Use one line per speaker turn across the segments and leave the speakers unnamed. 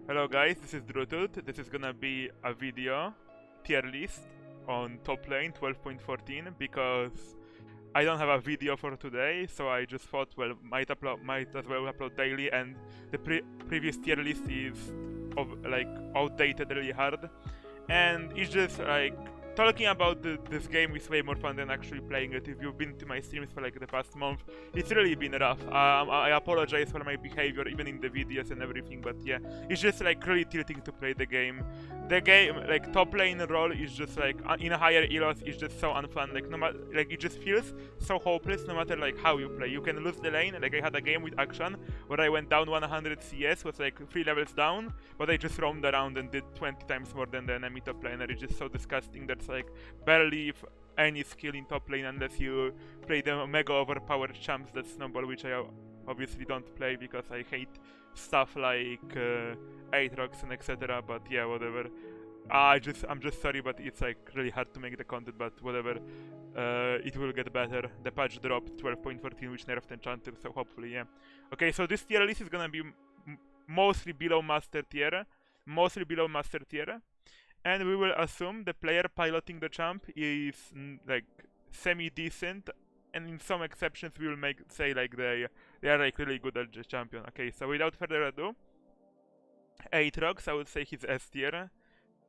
Hello guys, this is Drututt. This is gonna be a video tier list on top lane 12.14 because I don't have a video for today, so I just thought, well, might as well upload daily, and the previous tier list is outdated really hard, and it's just like talking about this game is way more fun than actually playing it. If you've been to my streams for like the past month, it's really been rough. I apologize for my behavior even in the videos and everything, but yeah, it's just like really tilting to play the game. The game, like top lane role, is just like in a higher elos, it's just so unfun. Like no matter, like it just feels so hopeless no matter like how you play. You can lose the lane. Like I had a game with Action where I went down 100 CS, was like 3 levels down, but I just roamed around and did 20 times more than the enemy top laner. It's just so disgusting. That's like barely any skill in top lane unless you play the mega overpowered champs that snowball, which I obviously don't play because I hate stuff like Aatrox and etc. But yeah, whatever. I'm just sorry, but it's like really hard to make the content, but whatever. It will get better. The patch dropped 12.14, which nerfed Enchanter, so hopefully, yeah. Okay, so this tier list is gonna be mostly below Master Tier. And we will assume the player piloting the champ is like semi-decent, and in some exceptions we will say like they are like really good at the champion. Okay, so without further ado, Aatrox, I would say he's S tier.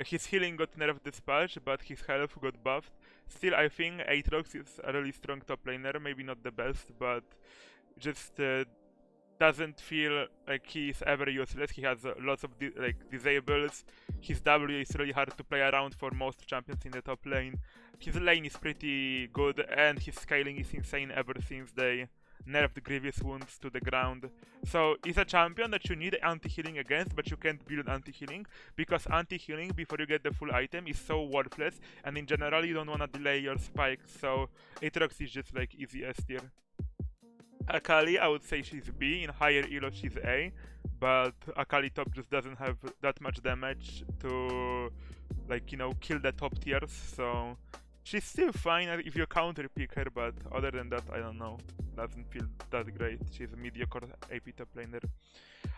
His healing got nerfed this patch, but his health got buffed. Still, I think Aatrox is a really strong top laner, maybe not the best, but just doesn't feel like he's ever useless. He has lots of disables. His W is really hard to play around for most champions in the top lane. His lane is pretty good, and his scaling is insane ever since they nerfed Grievous Wounds to the ground. So he's a champion that you need anti-healing against, but you can't build anti-healing because anti-healing before you get the full item is so worthless, and in general you don't want to delay your spikes, so Aatrox is just like easy S tier. Akali, I would say she's B. In higher elo she's A, but Akali top just doesn't have that much damage to, like, you know, kill the top tiers, so she's still fine if you counter pick her, but other than that, I don't know. Doesn't feel that great. She's a mediocre AP top laner.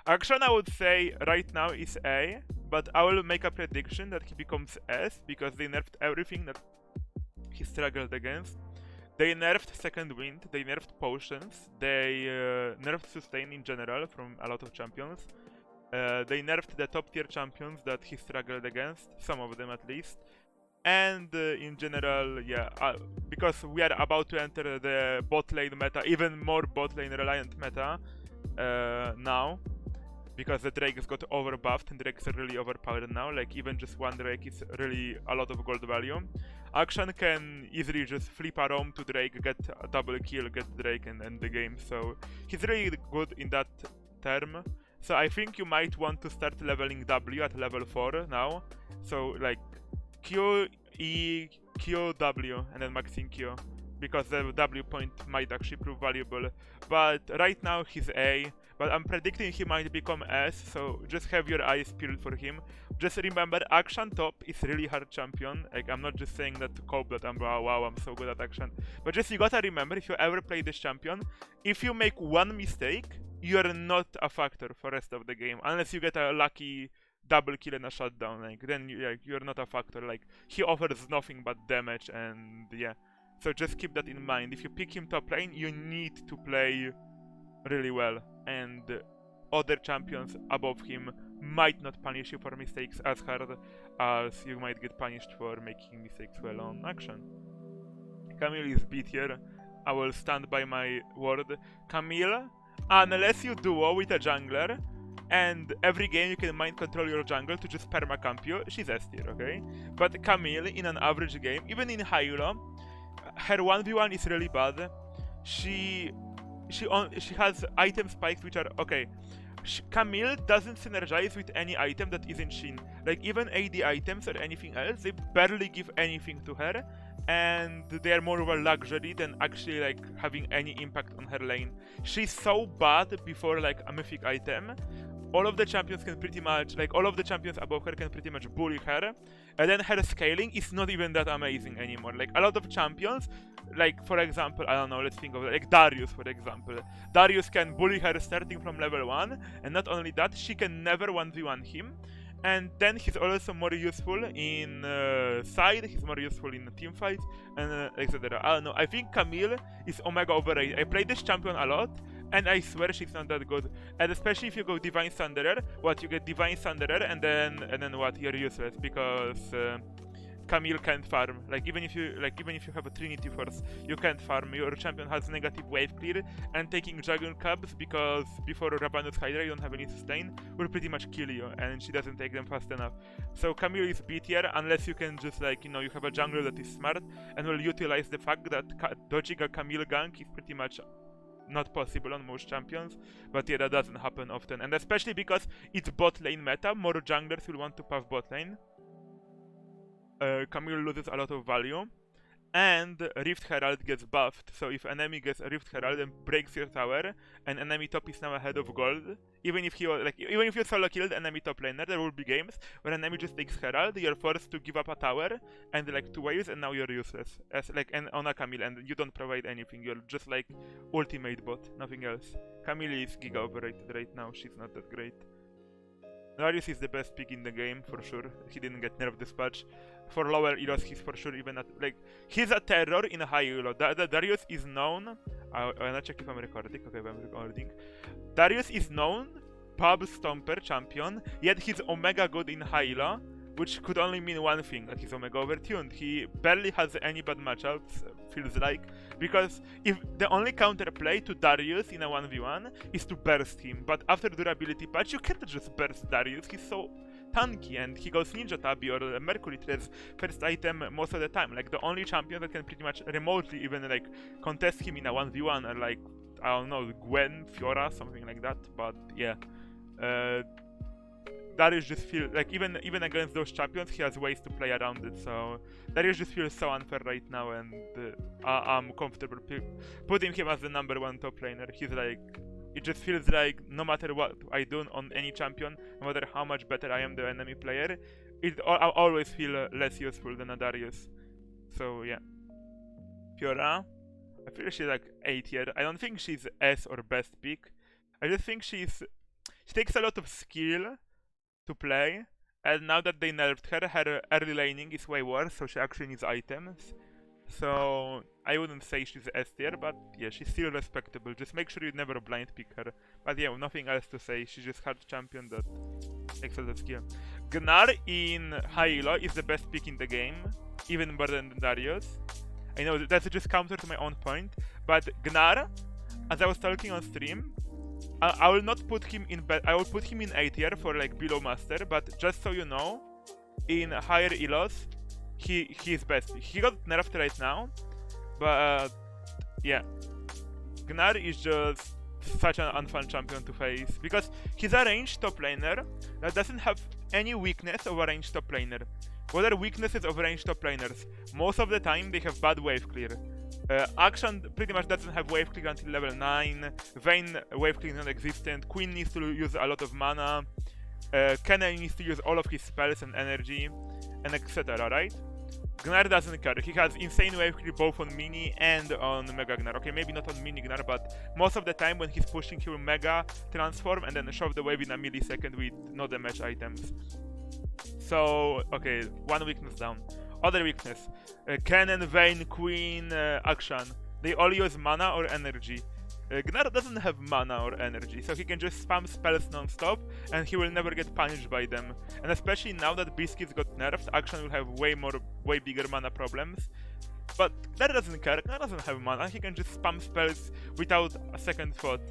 Action, I would say right now is A, but I will make a prediction that he becomes S because they nerfed everything that he struggled against. They nerfed Second Wind, they nerfed Potions, they nerfed Sustain in general from a lot of champions. They nerfed the top tier champions that he struggled against, some of them at least. And in general, yeah, because we are about to enter the bot lane meta, even more bot lane reliant meta now. Because the Drakes got overbuffed and Drakes are really overpowered now, like even just one Drake is really a lot of gold value. Action can easily just flip a roam to Drake, get a double kill, get Drake and end the game, so he's really good in that term. So I think you might want to start leveling W at level 4 now, so like Q, E, Q, W, and then maxing Q, because the W point might actually prove valuable. But right now he's A, but I'm predicting he might become S, so just have your eyes peeled for him. Just remember, Action top is really hard champion. Like, I'm not just saying that to cope that I'm wow, I'm so good at Action. But just you gotta remember, if you ever play this champion, if you make one mistake, you're not a factor for rest of the game. Unless you get a lucky double kill and a shutdown, like then you're not a factor. Like, he offers nothing but damage, and yeah. So just keep that in mind. If you pick him top lane, you need to play really well, and other champions above him might not punish you for mistakes as hard as you might get punished for making mistakes well on Action. Camille is B tier. I will stand by my word. Camille, unless you duo with a jungler and every game you can mind control your jungle to just perma-camp you, she's S tier, okay? But Camille, in an average game, even in high elo, her 1v1 is really bad. She has item spikes which are okay. Camille doesn't synergize with any item that isn't Shin. Like even AD items or anything else, they barely give anything to her, and they are more of a luxury than actually like having any impact on her lane. She's so bad before like a mythic item. all of the champions can pretty much, like all of the champions above her can pretty much bully her, and then her scaling is not even that amazing anymore. Like a lot of champions, like for example, I don't know, let's think of it, like Darius for example. Darius can bully her starting from level 1, and not only that, she can never 1v1 him. And then he's also more useful in side, he's more useful in team fights, and etc. I don't know, I think Camille is omega overrated. I played this champion a lot, and I swear she's not that good. And especially if you go Divine Thunderer, what, you get Divine Thunderer, and then what, you're useless, because Camille can't farm. Like even if you have a Trinity Force, you can't farm. Your champion has negative wave clear, and taking Dragon Cubs, because before Rabanus Hydra you don't have any sustain, will pretty much kill you, and she doesn't take them fast enough. So Camille is B tier unless you can just, like, you know, you have a jungler that is smart and will utilize the fact that dodging a Camille gank is pretty much not possible on most champions. But yeah, that doesn't happen often, and especially because it's bot lane meta, more junglers will want to puff bot lane. Camille loses a lot of value, and Rift Herald gets buffed. So if enemy gets a Rift Herald and breaks your tower, and enemy top is now ahead of gold, even if you solo killed enemy top laner, there will be games where enemy just takes Herald, you're forced to give up a tower and like 2 waves, and now you're useless as and on a Camille, and you don't provide anything. You're just like ultimate bot, nothing else. Camille is giga overrated right now. She's not that great. Darius is the best pick in the game, for sure. He didn't get nerfed this patch. For lower elos, he's for sure even like, he's a terror in a high elo. Darius is known, I'm gonna check if I'm recording, okay, I'm recording. Darius is known pub stomper champion, yet he's omega good in high elo, which could only mean one thing, that he's omega overtuned. He barely has any bad matchups, feels like, because if the only counterplay to Darius in a 1v1 is to burst him, but after durability patch you can't just burst Darius, he's so tanky, and he goes Ninja Tabi or Mercury Threads first item most of the time. Like the only champion that can pretty much remotely even like contest him in a 1v1 are like, I don't know, Gwen, Fiora, something like that. But yeah, Darius just feels like even against those champions he has ways to play around it. So Darius just feels so unfair right now, and I'm comfortable putting him as the #1 top laner. He's like, it just feels like no matter what I do on any champion, no matter how much better I am the enemy player, I always feel less useful than a Darius. So yeah. Fiora, I feel she's like A tier. I don't think she's S or best pick. I just think she takes a lot of skill to play, and now that they nerfed her, her early laning is way worse, so she actually needs items. So I wouldn't say she's S tier, but yeah, she's still respectable. Just make sure you never blind pick her. But yeah, nothing else to say. She's just hard champion that takes a lot of skill. Gnar in high elo is the best pick in the game, even better than Darius. I know that's just counter to my own point, but Gnar, as I was talking on stream, I will not put him in I will put him in A tier for like below master, but just so you know, in higher elos, he's best. He got nerfed right now, but yeah, Gnar is just such an unfun champion to face, because he's a ranged top laner that doesn't have any weakness of a ranged top laner. What are weaknesses of ranged top laners? Most of the time they have bad wave clear. Action pretty much doesn't have wave clear until level 9, Vayne wave clear is non-existent, Queen needs to use a lot of mana, Kenny needs to use all of his spells and energy, and etc, right? Gnar doesn't care. He has insane wave clear both on Mini and on Mega Gnar. Okay, maybe not on Mini Gnar, but most of the time when he's pushing, he will Mega transform and then shove the wave in a millisecond with no damage items. So, okay, one weakness down. Other weakness. Kennen, Vayne, Queen, Akshan. They all use mana or energy. Gnar doesn't have mana or energy, so he can just spam spells non-stop and he will never get punished by them. And especially now that Biscuits got nerfed, Akshan will have way bigger mana problems. But Gnar doesn't care. Gnar doesn't have mana, he can just spam spells without a second thought.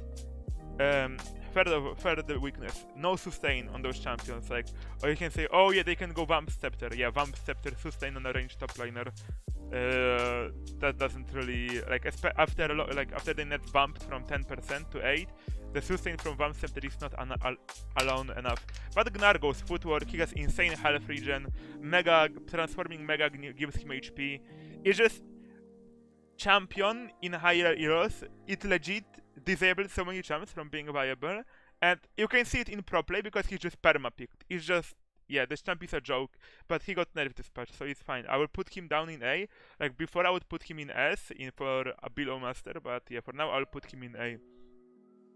Further weakness, no sustain on those champions. Like, or you can say, oh yeah, they can go Vamp Scepter. Yeah, Vamp Scepter, sustain on a ranged top laner. That doesn't really, like, after they net bumped from 10% to 8, the sustain from Vamp Scepter is not alone enough. But Gnar goes footwork, he has insane health regen, transforming Mega gives him HP. It's just champion in higher heroes, it legit disabled so many champs from being viable, And you can see it in pro play because he's just perma-picked. It's just, yeah, this champ is a joke, but he got nerfed this patch, so it's fine. I will put him down in A. Like, before I would put him in S for a below master, but yeah, for now I'll put him in A.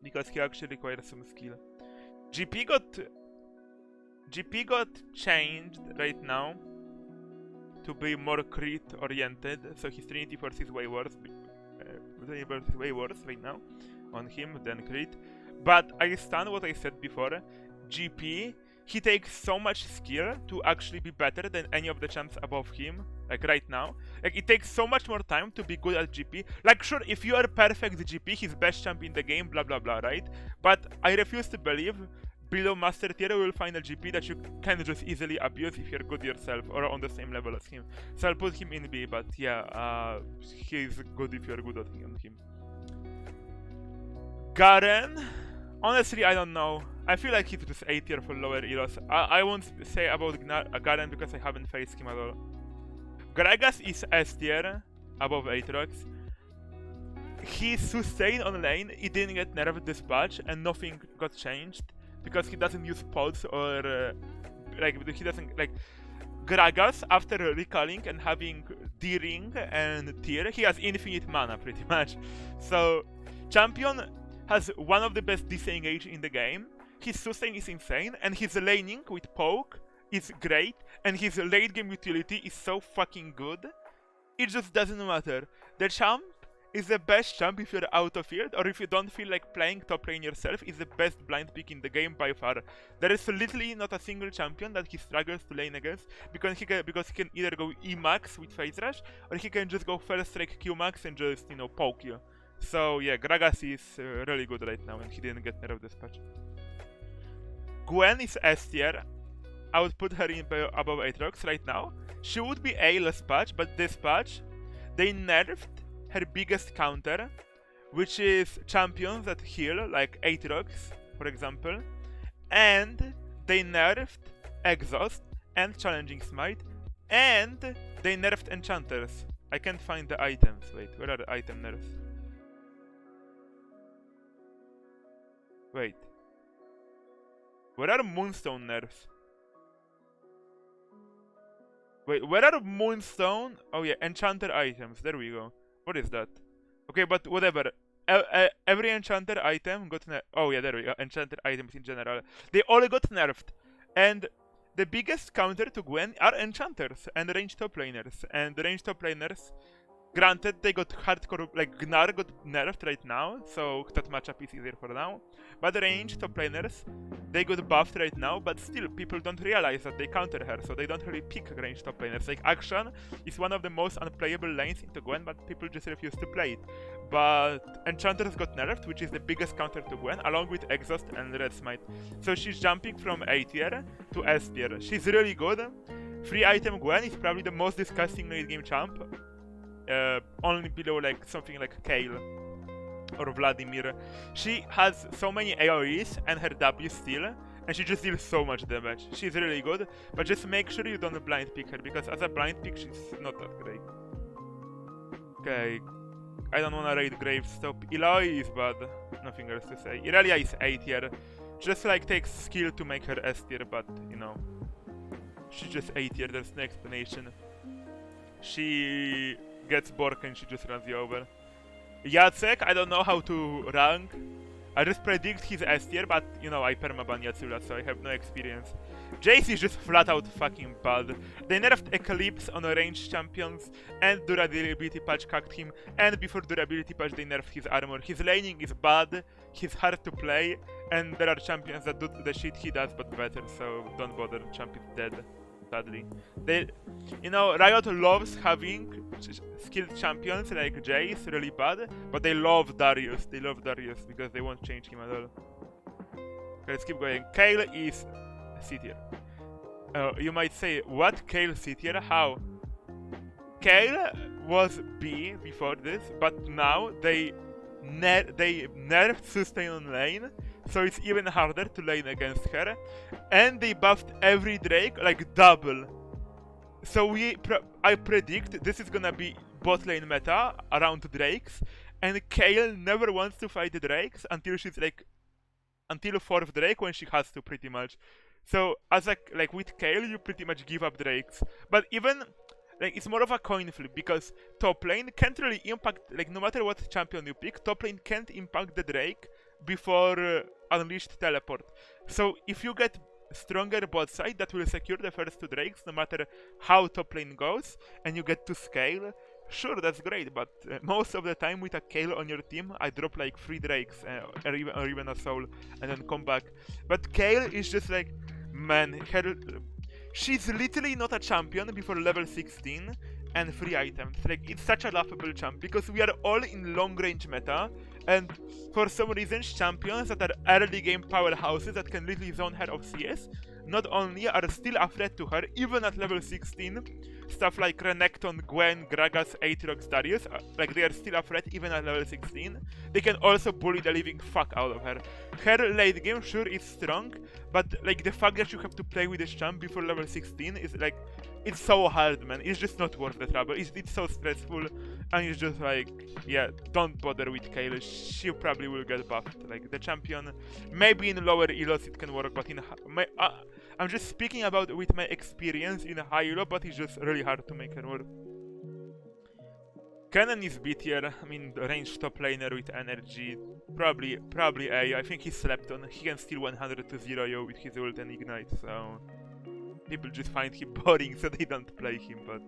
Because he actually requires some skill. GP got changed right now to be more crit oriented, so his Trinity Force is way worse. Way worse right now on him than crit. But I stand what I said before. GP, he takes so much skill to actually be better than any of the champs above him, like right now. Like, it takes so much more time to be good at GP. Like, sure, if you are perfect GP, he's best champ in the game, blah blah blah, right? But I refuse to believe below master tier you will find a GP that you can just easily abuse if you're good yourself or on the same level as him. So I'll put him in B, but yeah, he's good if you're good at him. Garen, honestly, I don't know. I feel like he's just A tier for lower heroes. I won't say about Garen because I haven't faced him at all. Gragas is S tier, above Aatrox. He sustained on lane, he didn't get nerfed this patch, and nothing got changed. Because he doesn't use pods or, he doesn't, Gragas, after recalling and having D-Ring and tier, he has infinite mana, pretty much. So, Champion has one of the best disengage in the game. His sustain is insane, and his laning with poke is great, and his late game utility is so fucking good. It just doesn't matter. The champ is the best champ if you're out of field, or if you don't feel like playing top lane yourself, is the best blind pick in the game by far. There is literally not a single champion that he struggles to lane against, because he can either go E max with phase rush, or he can just go first strike Q max and just, poke you. So yeah, Gragas is really good right now, and he didn't get nerfed this patch. Gwen is S tier. I would put her in above Aatrox right now. She would be A last patch, but this patch, they nerfed her biggest counter, which is champions that heal, like Aatrox, for example, and they nerfed Exhaust and Challenging Smite, and they nerfed Enchanters. I can't find the items. Wait, where are the item nerfs? Wait. Where are Moonstone nerfs? Wait, where are Moonstone? Oh yeah, Enchanter items. There we go. What is that? Okay, but whatever. Every Enchanter item got nerfed. Oh yeah, there we go. Enchanter items in general. They all got nerfed. And the biggest counter to Gwen are Enchanters and ranged top laners. And the ranged top laners, granted, they got hardcore, like Gnar got nerfed right now, so that matchup is easier for now. But the ranged top laners, they got buffed right now, but still, people don't realize that they counter her, so they don't really pick ranged top laners. Like, Action is one of the most unplayable lanes into Gwen, but people just refuse to play it. But Enchanters got nerfed, which is the biggest counter to Gwen, along with Exhaust and Red Smite. So she's jumping from A tier to S tier. She's really good. Free item Gwen is probably the most disgusting late game champ. Only below like something like Kayle or Vladimir. She has so many AoEs and her W still, and she just deals so much damage. She's really good, but just make sure you don't blind pick her, because as a blind pick she's not that great. Okay, I don't wanna raid Gravestop. Eloy is bad, nothing else to say. Irelia is A tier. Just like takes skill to make her S tier, but she's just A tier, there's no explanation. She gets Bork and she just runs you over. Jacek, I don't know how to rank. I just predict he's S tier, but I permaban Yatsula, so I have no experience. Jace is just flat out fucking bad. They nerfed Eclipse on ranged champions, and durability patch cucked him, and before durability patch they nerfed his armor. His laning is bad, he's hard to play, and there are champions that do the shit he does but better, so don't bother, champ is dead. Sadly. Riot loves having skilled champions like Jace, really bad, but they love Darius. They love Darius because they won't change him at all. Okay, let's keep going. Kayle is C tier. You might say, what? Kayle C tier? How? Kayle was B before this, but now they nerfed sustain on lane, so it's even harder to lane against her, and they buffed every Drake like double. So I predict this is gonna be bot lane meta around Drakes, and Kayle never wants to fight the Drakes until until 4th Drake when she has to, pretty much. So as like with Kayle, you pretty much give up Drakes. But even like it's more of a coin flip because top lane can't really impact, like no matter what champion you pick, top lane can't impact the Drake before Unleashed Teleport. So if you get stronger bot side, that will secure the first 2 Drakes no matter how top lane goes, and you get to scale. Sure, that's great, but most of the time with a Kayle on your team, I drop like 3 Drakes or even a soul and then come back. But Kayle is just like, man, she's literally not a champion before level 16 and 3 items. Like, it's such a laughable champ because we are all in long range meta, and for some reason champions that are early game powerhouses that can literally zone her off CS not only are still a threat to her even at level 16, stuff like Renekton, Gwen, Gragas, Aatrox, Darius, like they are still a threat even at level 16. They can also bully the living fuck out of her. Her late game sure is strong, but like the fact that you have to play with this champ before level 16 is like, it's so hard, man. It's just not worth the trouble. It's so stressful, and it's just like, yeah, don't bother with Kayle. She probably will get buffed. Like the champion, maybe in lower elos it can work, but in I'm just speaking about with my experience in high elo, but it's just really hard to make her work. Kennen is B tier. I mean, the ranged top laner with energy. Probably A. I think he slept on. He can steal 100 to 0 yo with his ult and ignite, so people just find him boring, so they don't play him. But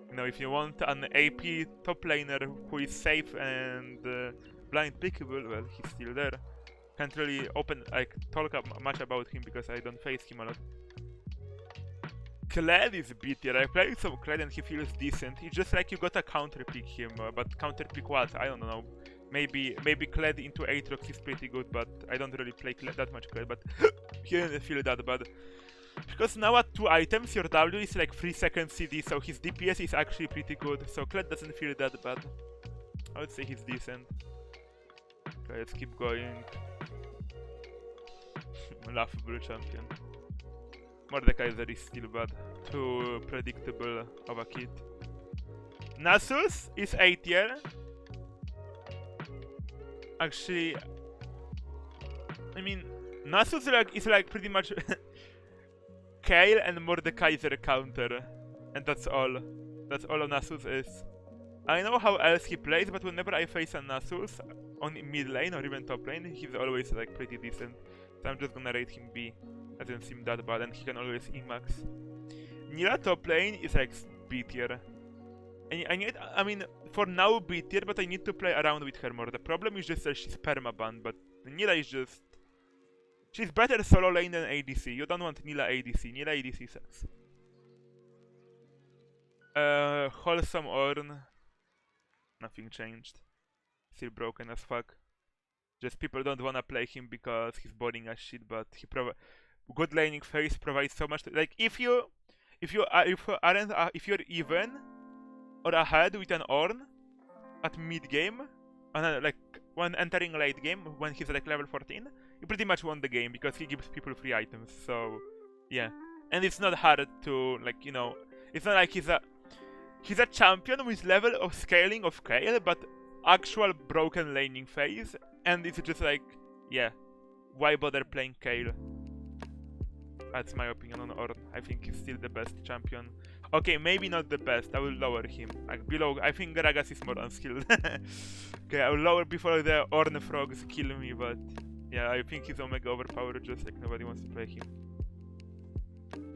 you know, if you want an AP top laner who is safe and blind pickable, well, he's still there. Can't really talk much about him because I don't face him a lot. Kled is B tier. I played some Kled and he feels decent. It's just like you gotta counter pick him, but counter pick what? I don't know. Maybe Kled into Aatrox is pretty good, but I don't really play that much Kled, but he didn't feel that bad. Because now at 2 items, your W is like 3 seconds CD, so his DPS is actually pretty good, so Kled doesn't feel that bad. I would say he's decent. Okay, let's keep going. Laughable champion. Mordekaiser is still bad. Too predictable of a kid. Nasus is A tier. Actually, I mean, Nasus is like pretty much Kayle and Mordekaiser counter, and that's all. That's all Nasus is. I know how else he plays, but whenever I face a Nasus on mid lane or even top lane, he's always like pretty decent. So I'm just gonna rate him B. Doesn't seem that bad, and he can always Emax. Nilah top lane is like B tier. And I mean, for now B tier, but I need to play around with her more. The problem is just that she's permaban, but Nilah is just... She's better solo lane than ADC. You don't want Nilah ADC. Nilah ADC sucks. Wholesome Ornn. Nothing changed. Still broken as fuck. Just people don't wanna play him because he's boring as shit, but he good laning phase provides so much. Like if you're even or ahead with an Ornn at mid game, and like when entering late game when he's like level 14, you pretty much won the game because he gives people free items. So yeah, and it's not hard to, like, you know, it's not like he's a champion with level of scaling of Kayle, but actual broken laning phase, and it's just like, yeah, why bother playing Kayle? That's my opinion on Ornn. I think he's still the best champion. Okay, maybe not the best. I will lower him. Like below, I think Gragas is more unskilled. Okay, I will lower before the Ornn frogs kill me, but yeah, I think he's omega overpowered, just like nobody wants to play him.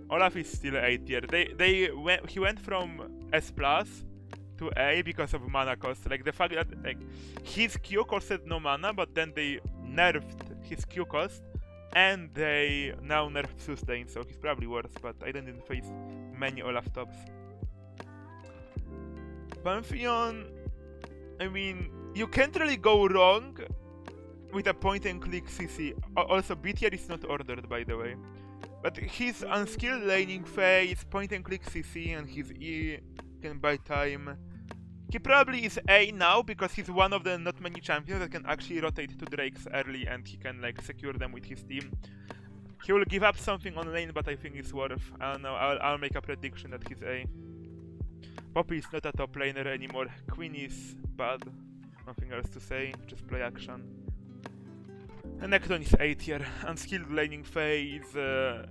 Olaf is still A tier. He went from S plus to A because of mana cost. Like the fact that like his Q costed no mana, but then they nerfed his Q cost, and they now nerfed sustain, so he's probably worse, but I didn't face many Olaf tops. Pantheon, I mean, you can't really go wrong with a point and click CC. Also, B tier is not ordered, by the way. But his unskilled laning phase, point and click CC, and his E can buy time. He probably is A now because he's one of the not many champions that can actually rotate to Drakes early, and he can like secure them with his team. He will give up something on lane, but I think it's worth. I don't know, I'll make a prediction that he's A. Poppy is not a top laner anymore. Queen is bad. Nothing else to say, just play action. Necton is A tier, unskilled laning phase,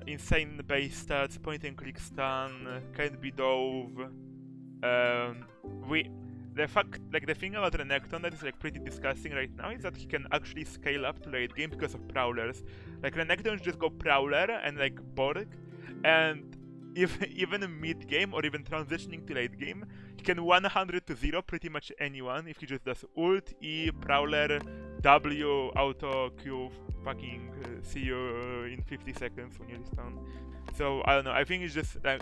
insane base stats, point and click stun, can't be dove. The thing about Renekton that is like pretty disgusting right now is that he can actually scale up to late game because of prowlers. Like Renekton just go prowler and like Borg, and if even mid game or even transitioning to late game, he can 100 to 0 pretty much anyone if he just does ult, E, prowler, W, auto, Q, fucking see you in 50 seconds when you respawn. So I don't know, I think it's just like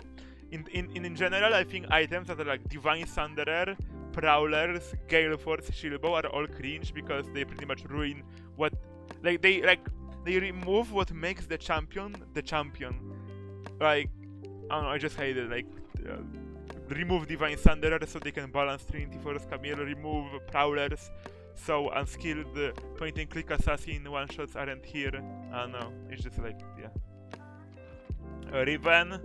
in general, I think items that are like Divine Thunderer, Prowlers, Gale Force, Shieldbow are all cringe because they pretty much ruin what they remove what makes the champion the champion. Like I don't know, I just hate it. Like remove Divine Thunderer so they can balance Trinity Force Camille, remove Prowlers so unskilled point and click assassin one shots aren't here. I don't know, it's just like yeah. Riven.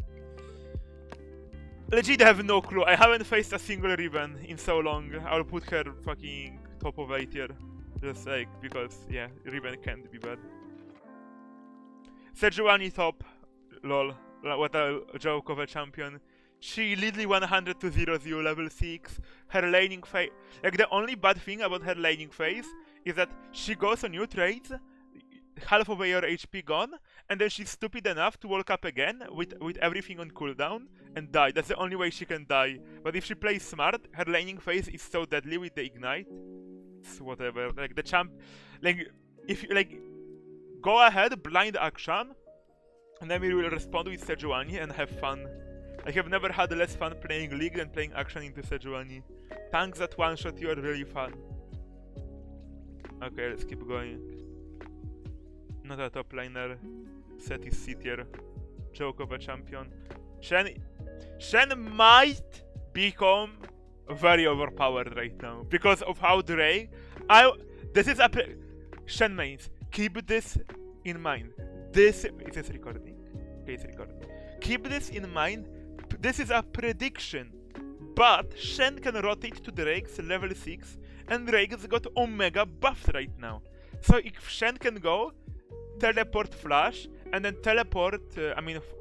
Legit have no clue. I haven't faced a single Riven in so long. I'll put her fucking top of 8 tier. Just like, because, yeah, Riven can't be bad. Sejuani top. Lol. What a joke of a champion. She literally 100 to 0 level 6. Her laning phase. Like, the only bad thing about her laning phase is that she goes on new trades, half of your HP gone, and then she's stupid enough to walk up again with everything on cooldown and die. That's the only way she can die. But if she plays smart, her laning phase is so deadly with the ignite. It's whatever. Like the champ, like if you like, go ahead, blind action, and then we will respond with Sejuani and have fun. I have never had less fun playing League than playing action into Sejuani. Tanks that one shot you are really fun. Okay, let's keep going. Not a top laner. Set is C tier. Joke of a champion. Shen might become very overpowered right now because of how Drake. This is a Shen mains. Keep this in mind. Is this recording? Okay, it's recording. Keep this in mind. This is a prediction, but Shen can rotate to Drake's level 6, and Drake's got Omega buffed right now. So if Shen can go teleport flash and then teleport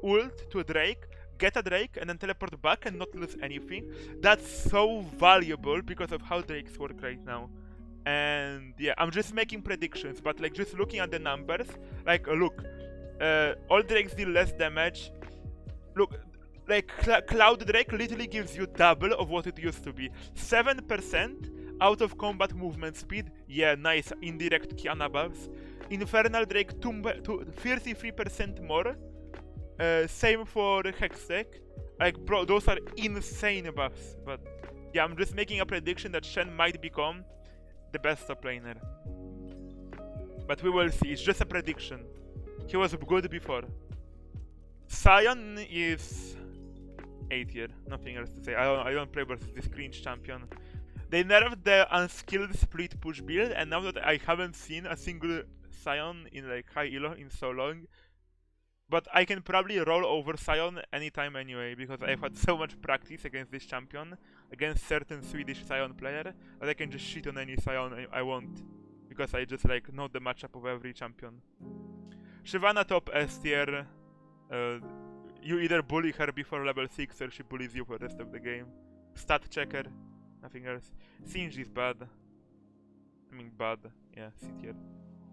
ult to a Drake, get a Drake and then teleport back and not lose anything, that's so valuable because of how Drakes work right now. And yeah, I'm just making predictions, but like just looking at the numbers, like look, all Drakes deal less damage. Look, like Cloud Drake literally gives you double of what it used to be. 7% out of combat movement speed, yeah, nice, indirect Kiana buffs. Infernal Drake 33% more. Same for Hextech. Like bro, those are insane buffs. But yeah, I'm just making a prediction that Shen might become the best top laner. But we will see, it's just a prediction. He was good before. Sion is A tier, nothing else to say. I don't play versus this cringe champion. They nerfed the unskilled split push build, and now that I haven't seen a single Sion in like high elo in so long, but I can probably roll over Sion anytime anyway, because I've had so much practice against this champion, against certain Swedish Sion player, that I can just shit on any Sion I want, because I just like know the matchup of every champion. Shyvana top S tier. You either bully her before level 6 or she bullies you for the rest of the game. Stat checker, nothing else. Singe is bad. I mean bad, yeah, C tier.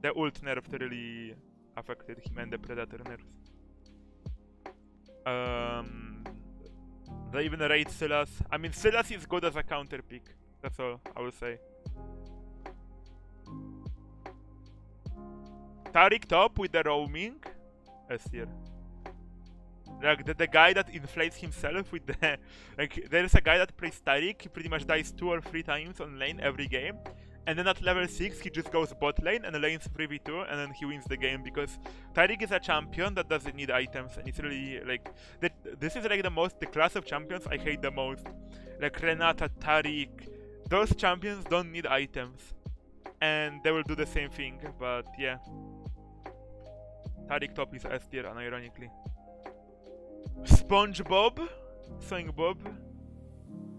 The ult nerf really affected him and the predator nerfs. They even rate Sylas. I mean Sylas is good as a counter pick. That's all I will say. Taric top with the roaming. S tier. Like the guy that inflates himself with the like there's a guy that plays Taric, he pretty much dies 2 or 3 times on lane every game, and then at level 6 he just goes bot lane and lanes 3v2 and then he wins the game because Taric is a champion that doesn't need items, and it's really like this is like the class of champions I hate the most. Like Renata, Taric, those champions don't need items and they will do the same thing, but yeah. Taric top is S tier unironically. SpongeBob, Swing Bob,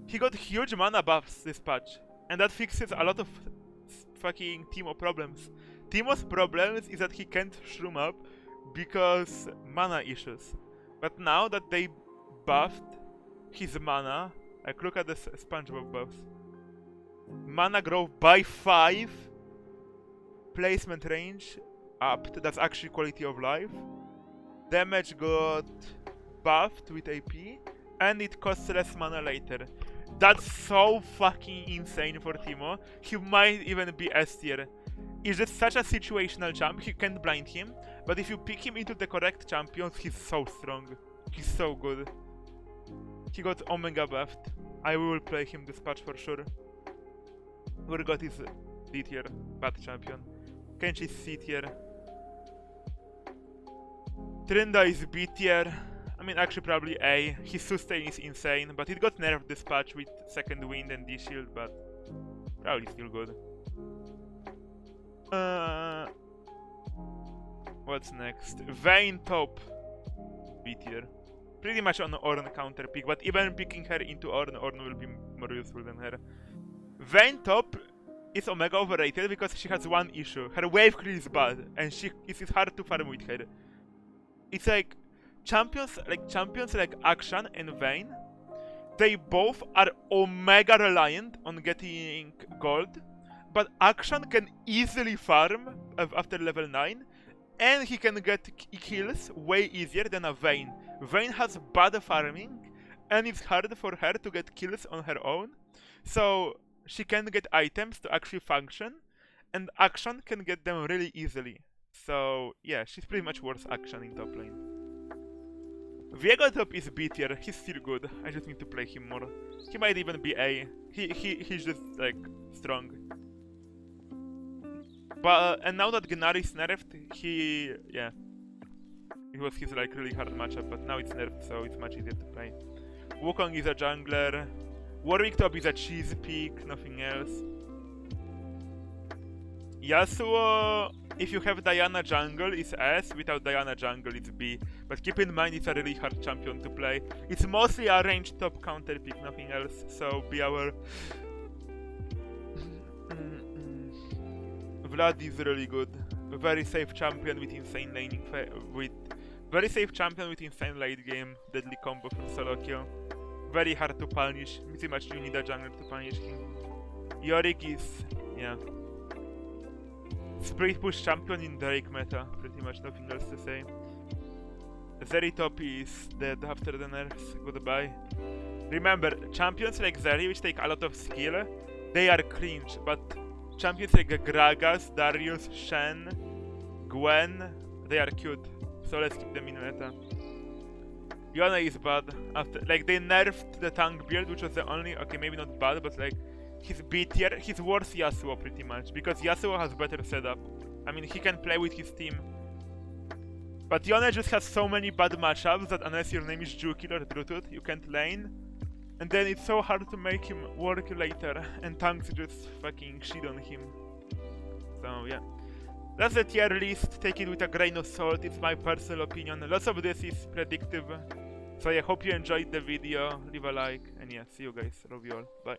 he got huge mana buffs this patch, and that fixes a lot of fucking Teemo problems. Teemo's problem is that he can't shroom up because mana issues. But now that they buffed his mana, like look at the SpongeBob buffs. Mana growth by 5, placement range upped, that's actually quality of life. Damage got buffed with AP, and it costs less mana later. That's so fucking insane for Teemo. He might even be S tier. He's just such a situational champ, you can't blind him, but if you pick him into the correct champions, he's so strong. He's so good. He got Omega buffed. I will play him this patch for sure. Urgot is D tier, bad champion. Kenshi is C tier. Trinda is B tier. I mean, actually probably A. His sustain is insane, but it got nerfed this patch with second wind and D-shield, but probably still good. What's next? Vayne top. B tier. Pretty much on Ornn counter pick, but even picking her into Ornn will be more useful than her. Vayne top is Omega overrated because she has one issue. Her wave clear is bad, and it's hard to farm with her. It's like champions like Akshan and Vayne, they both are Omega reliant on getting gold, but Akshan can easily farm after level 9, and he can get kills way easier than a Vayne. Vayne has bad farming, and it's hard for her to get kills on her own, so she can get items to actually function, and Akshan can get them really easily. So yeah, she's pretty much worth Akshan in top lane. Viego top is B tier, he's still good, I just need to play him more. He might even be A, he's just like strong. But and now that Gnar is nerfed, it was his like really hard matchup, but now it's nerfed, so it's much easier to play. Wukong is a jungler, Warwick top is a cheese pick, nothing else. Yasuo, if you have Diana jungle, is S, without Diana jungle, it's B. But keep in mind, it's a really hard champion to play. It's mostly a ranged top counter pick, nothing else, so be aware. Vlad is really good. Very safe champion with insane laning, very safe champion with insane late game, deadly combo from solo kill. Very hard to punish, pretty much you need a jungler to punish him. Yorick is, yeah, split push champion in Drake meta, pretty much nothing else to say. Zeri top is dead after the nerfs, goodbye. Remember, champions like Zeri, which take a lot of skill, they are cringe, but champions like Gragas, Darius, Shen, Gwen, they are cute, so let's keep them in meta. Yone is bad, after, like they nerfed the tank build, which was the only, okay maybe not bad, but like he's B tier, he's worse Yasuo pretty much, because Yasuo has better setup. I mean, he can play with his team. But Yone just has so many bad matchups that unless your name is Jukil or Drututt, you can't lane. And then it's so hard to make him work later, and tanks just fucking shit on him. So yeah. That's the tier list, take it with a grain of salt, it's my personal opinion. Lots of this is predictive. So I hope you enjoyed the video, leave a like, and yeah, see you guys, love you all, bye.